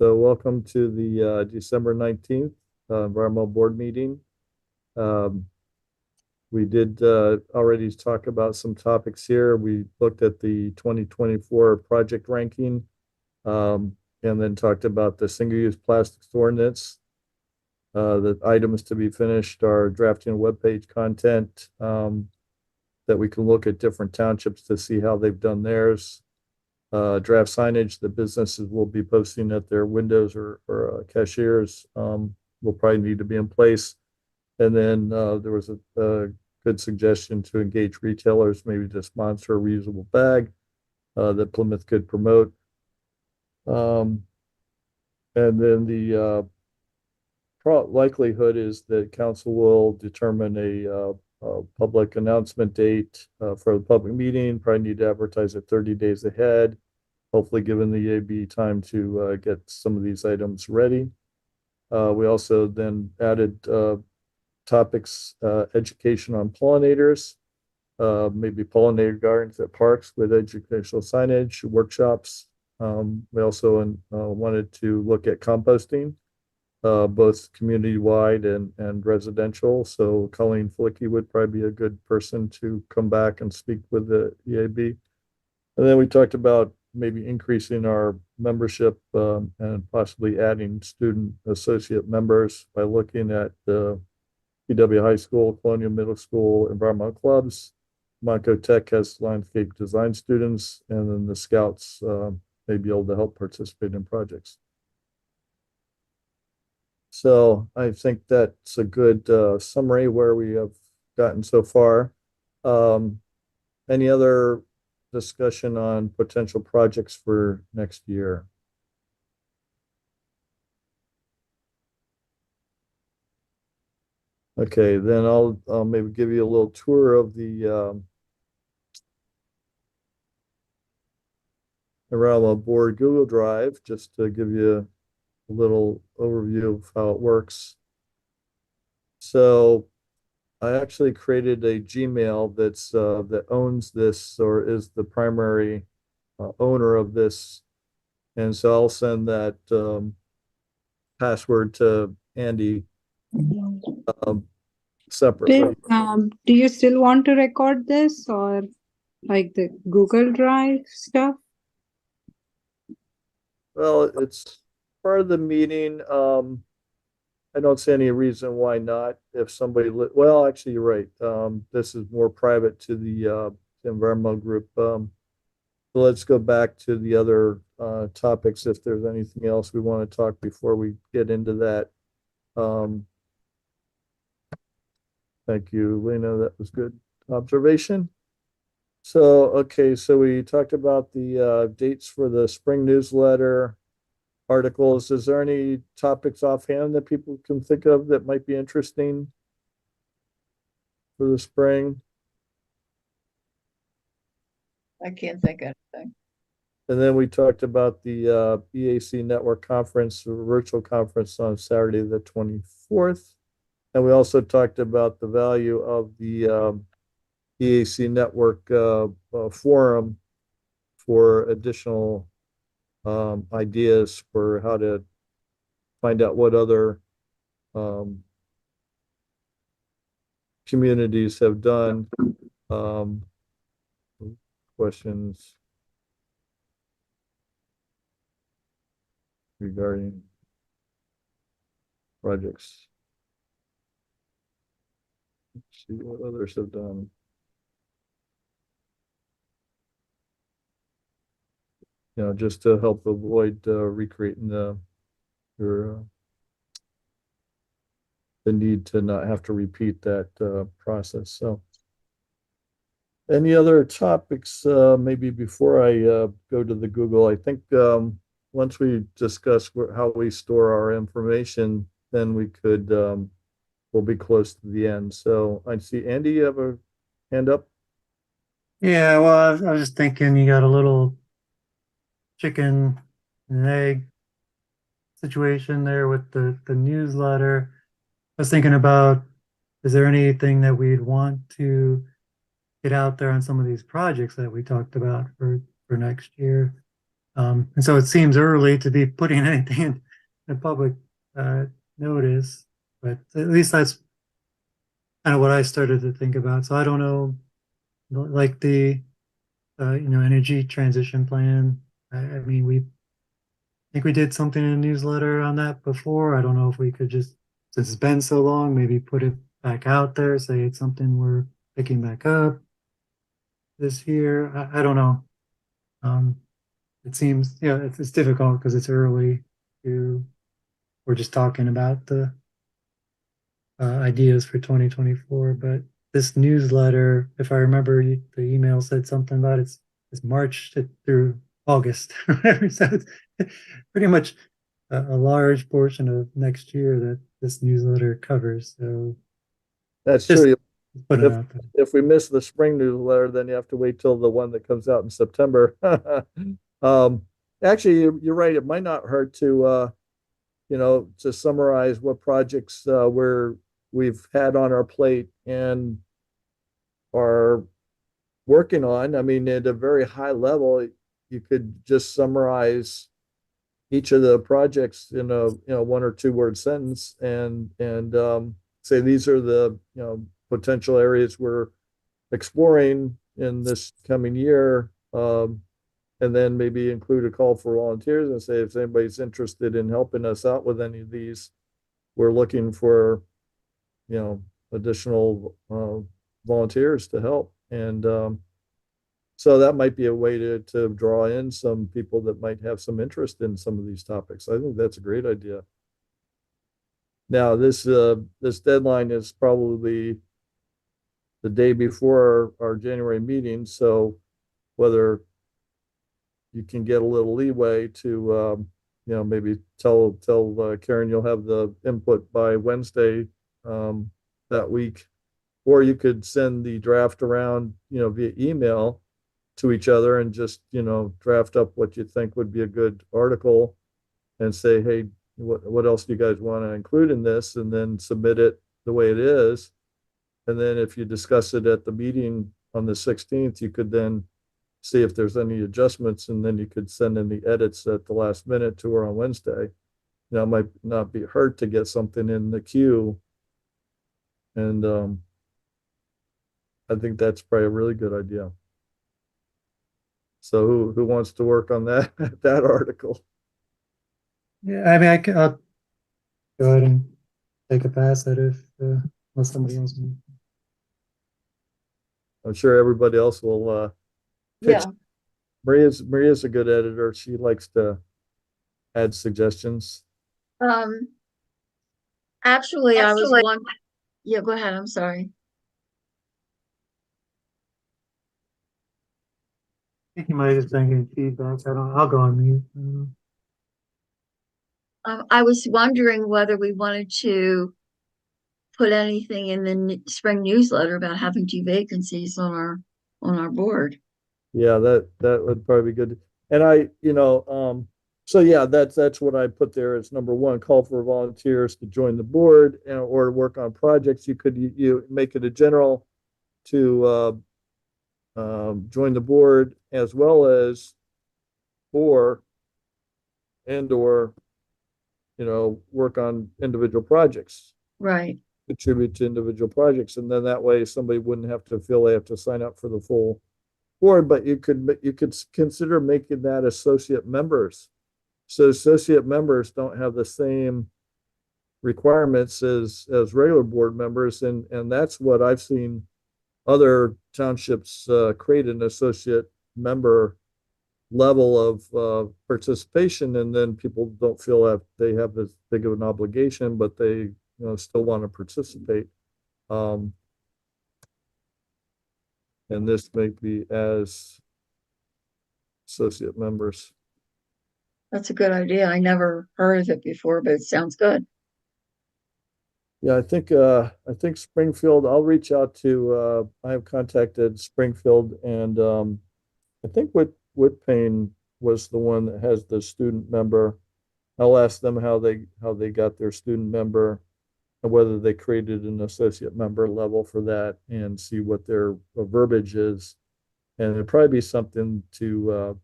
So welcome to the December 19th Environmental Board meeting. Um, we did already talk about some topics here. We looked at the 2024 project ranking and then talked about the single-use plastics ordinance. The items to be finished are drafting webpage content that we can look at different townships to see how they've done theirs. Draft signage that businesses will be posting at their windows or cashiers will probably need to be in place. And then there was a good suggestion to engage retailers, maybe to sponsor a reusable bag that Plymouth could promote. And then the likelihood is that council will determine a public announcement date for the public meeting. Probably need to advertise it 30 days ahead, hopefully giving the EAB time to get some of these items ready. We also then added topics, education on pollinators, maybe pollinator gardens at parks with educational signage, workshops. We also wanted to look at composting, both community-wide and residential. So Colleen Flicky would probably be a good person to come back and speak with the EAB. And then we talked about maybe increasing our membership and possibly adding student associate members by looking at the PW High School, Colonial Middle School, environmental clubs. Monaco Tech has landscape design students, and then the Scouts may be able to help participate in projects. So I think that's a good summary where we have gotten so far. Any other discussion on potential projects for next year? Okay, then I'll maybe give you a little tour of the Environmental Board Google Drive, just to give you a little overview of how it works. So I actually created a Gmail that's that owns this or is the primary owner of this, and so I'll send that password to Andy separately. Do you still want to record this or like the Google Drive stuff? Well, it's part of the meeting. I don't see any reason why not. If somebody, well, actually, you're right. This is more private to the environmental group. So let's go back to the other topics if there's anything else we want to talk before we get into that. Thank you, Lena. That was good observation. So, okay, so we talked about the dates for the spring newsletter articles. Is there any topics offhand that people can think of that might be interesting for the spring? I can't think of anything. And then we talked about the EAC Network Conference, virtual conference on Saturday, the 24th. And we also talked about the value of the EAC Network forum for additional ideas for how to find out what other communities have done. Questions regarding projects. Let's see what others have done. You know, just to help avoid recreating the need to not have to repeat that process. So any other topics maybe before I go to the Google? I think once we discuss how we store our information, then we could we'll be close to the end. So I see Andy, you have a hand up? Yeah, well, I was just thinking you got a little chicken and egg situation there with the newsletter. I was thinking about, is there anything that we'd want to get out there on some of these projects that we talked about for next year? And so it seems early to be putting anything in public notice, but at least that's kind of what I started to think about. So I don't know, like the energy transition plan. I mean, I think we did something in a newsletter on that before. I don't know if we could just, since it's been so long, maybe put it back out there, say it's something we're picking back up this year. I don't know. It seems, it's difficult because it's early to, we're just talking about the ideas for 2024. But this newsletter, if I remember, the email said something about it's March through August. So it's pretty much a large portion of next year that this newsletter covers. So That's just true. put it If, out there. if we miss the spring newsletter, then you have to wait till the one that comes out in September. Um, actually, you're right. It might not hurt to, to summarize what projects, we've had on our plate and are working on. I mean, at a very high level, you could just summarize each of the projects in a, 1 or 2 word sentence and say these are the, potential areas we're exploring in this coming year. And then maybe include a call for volunteers and say if anybody's interested in helping us out with any of these, we're looking for, additional volunteers to help. And so that might be a way to draw in some people that might have some interest in some of these topics. I think that's a great idea. Now, this deadline is probably the day before our January meeting, so whether you can get a little leeway to, maybe tell Karen you'll have the input by Wednesday that week, or you could send the draft around, via email to each other and just, draft up what you think would be a good article and say, hey, what else do you guys want to include in this? And then submit it the way it is. And then if you discuss it at the meeting on the 16th, you could then see if there's any adjustments, and then you could send in the edits at the last minute to her on Wednesday. It might not be hurt to get something in the queue. And I think that's probably a really good idea. So who wants to work on that that article? Yeah, I mean, I'll go ahead and take a pass at it if, unless somebody else wants. I'm sure everybody else will Yeah, Maria's a good editor. She likes to add suggestions. actually, I was one, yeah, go ahead, I'm sorry. I think you might have been getting feedback. I'll go on mute. I was wondering whether we wanted to put anything in the spring newsletter about having 2 vacancies on our board. Yeah, that would probably be good. And so yeah, that's what I put there as number one, call for volunteers to join the board or work on projects. You could you make it a general to join the board as well as or work on individual projects, Right, contribute to individual projects. And then that way somebody wouldn't have to feel they have to sign up for the full board, but you could consider making that associate members. So associate members don't have the same requirements as regular board members, and that's what I've seen other townships create an associate member level of participation, and then people don't feel that they have this big of an obligation, but they still want to participate. And this may be as associate members. that's a good idea. I never heard of it before, but it sounds good. Yeah, I think Springfield, I'll reach out to I have contacted Springfield and I think Whitpain was the one that has the student member. I'll ask them how they got their student member and whether they created an associate member level for that and see what their verbiage is. And it'd probably be something to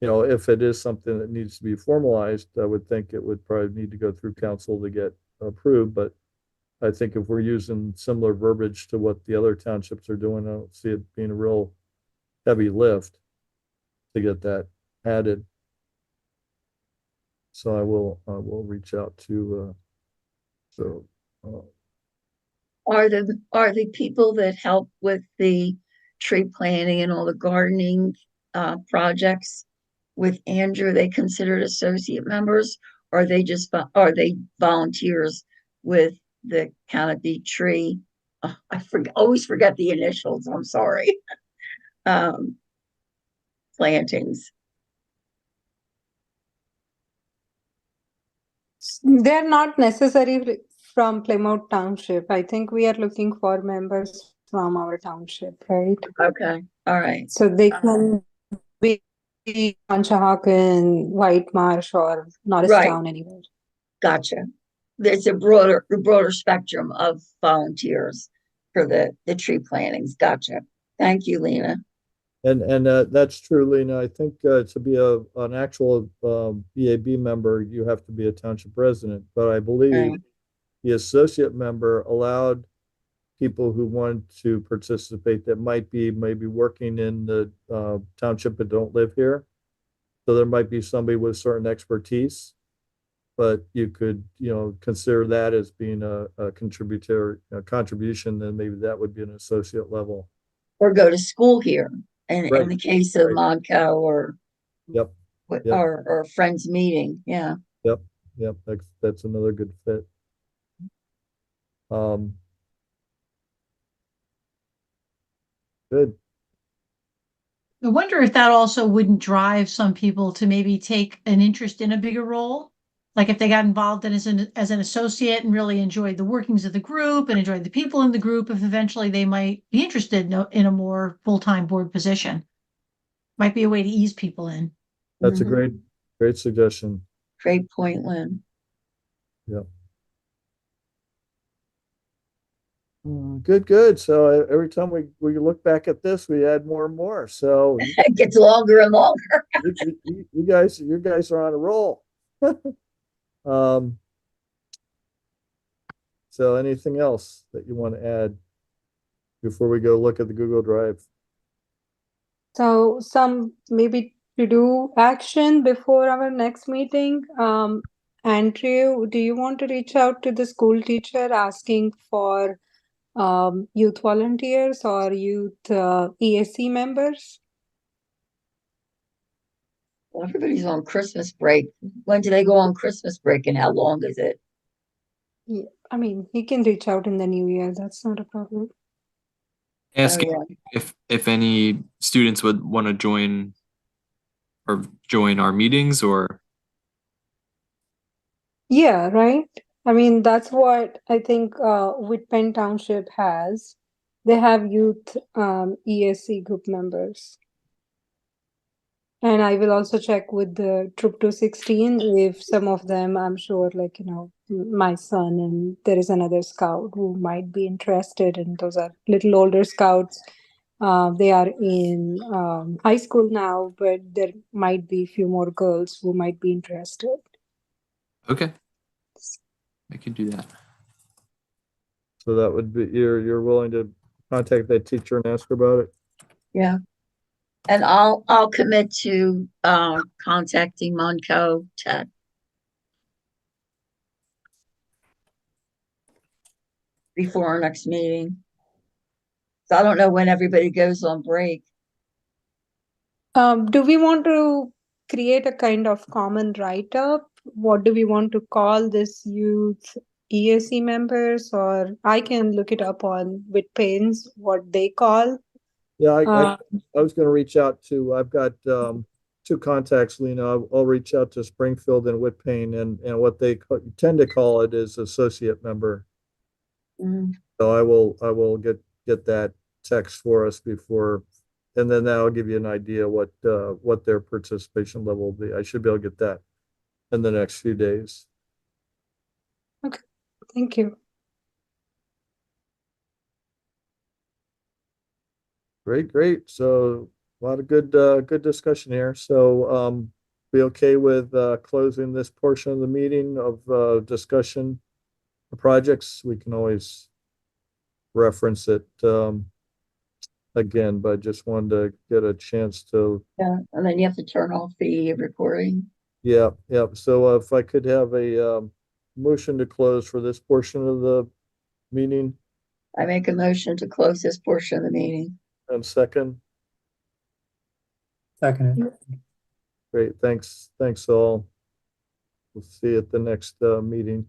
you know, if it is something that needs to be formalized, I would think it would probably need to go through council to get approved, but I think if we're using similar verbiage to what the other townships are doing, I don't see it being a real heavy lift to get that added. So I will reach out to, so, Are the people that help with the tree planting and all the gardening projects with Andrew, they considered associate members? Or are they just are they volunteers with the canopy tree? I always forget the initials. I'm sorry. Um, plantings. They're not necessary from Plymouth Township. I think we are looking for members from our township, right? Okay, all right, So they can be Conshohocken, White Marsh, or right. Norristown, anywhere. Gotcha. There's a broader spectrum of volunteers for the tree plantings. Gotcha. Thank you, Lena. and that's true, Lena. I think to be an actual BAB member, you have to be a township resident. But I believe Right. the associate member allowed people who want to participate that might be maybe working in the township but don't live here. So there might be somebody with certain expertise, but you could, you know, consider that as being a contributor, a contribution, then maybe that would be an associate level. Or go to school here. And Right. in the case of Right. Monco or Yep, Yep. or Friends Meeting, yeah. yep, that's another good fit. Um, good. I wonder if that also wouldn't drive some people to maybe take an interest in a bigger role. Like if they got involved in as an associate and really enjoyed the workings of the group and enjoyed the people in the group, if eventually they might be interested in a more full-time board position. Might be a way to ease people in. That's a Mhm. great suggestion. Great point, Lynn. Good. So every time we look back at this, we add more and more. So It gets longer and longer. you guys are on a roll. Um, so anything else that you want to add before we go look at the Google Drive? So some maybe to do action before our next meeting. Andrew, do you want to reach out to the school teacher asking for youth volunteers or youth ESC members? Well, everybody's on Christmas break. When do they go on Christmas break and how long is it? Yeah, I mean, he can reach out in the new year. That's not a problem. Asking Oh, yeah. if any students would want to join our meetings or Yeah, right. I mean, that's what I think Whitpen Township has. They have youth ESC group members. And I will also check with the Troop 216 if some of them, I'm sure, like, you know, my son and there is another scout who might be interested, and those are little older scouts. They are in high school now, but there might be a few more girls who might be interested. okay, I could do that. So that would be you're willing to contact that teacher and ask her about it? Yeah. And I'll commit to contacting Monco Tech. Before our next meeting. So I don't know when everybody goes on break. Do we want to create a kind of common write-up? What do we want to call this youth ESC members? Or I can look it up on Whitpains, what they call. Yeah, Uh, I was going to reach out to, I've got two contacts, Lena. I'll reach out to Springfield and Whitpain, and what they tend to call it is associate member. Mhm. So I will get that text for us before, and then that'll give you an idea what their participation level will be. I should be able to get that in the next few days. Thank you. Great. So A lot of good discussion here. So, be okay with, closing this portion of the meeting of, discussion of projects? We can always reference it, again, but just wanted to get a chance to, Yeah, and then you have to turn off the recording. yeah. So if I could have a, motion to close for this portion of the meeting I make a motion to close this portion of the meeting. and second. Second. Great, thanks all. We'll see you at the next, meeting.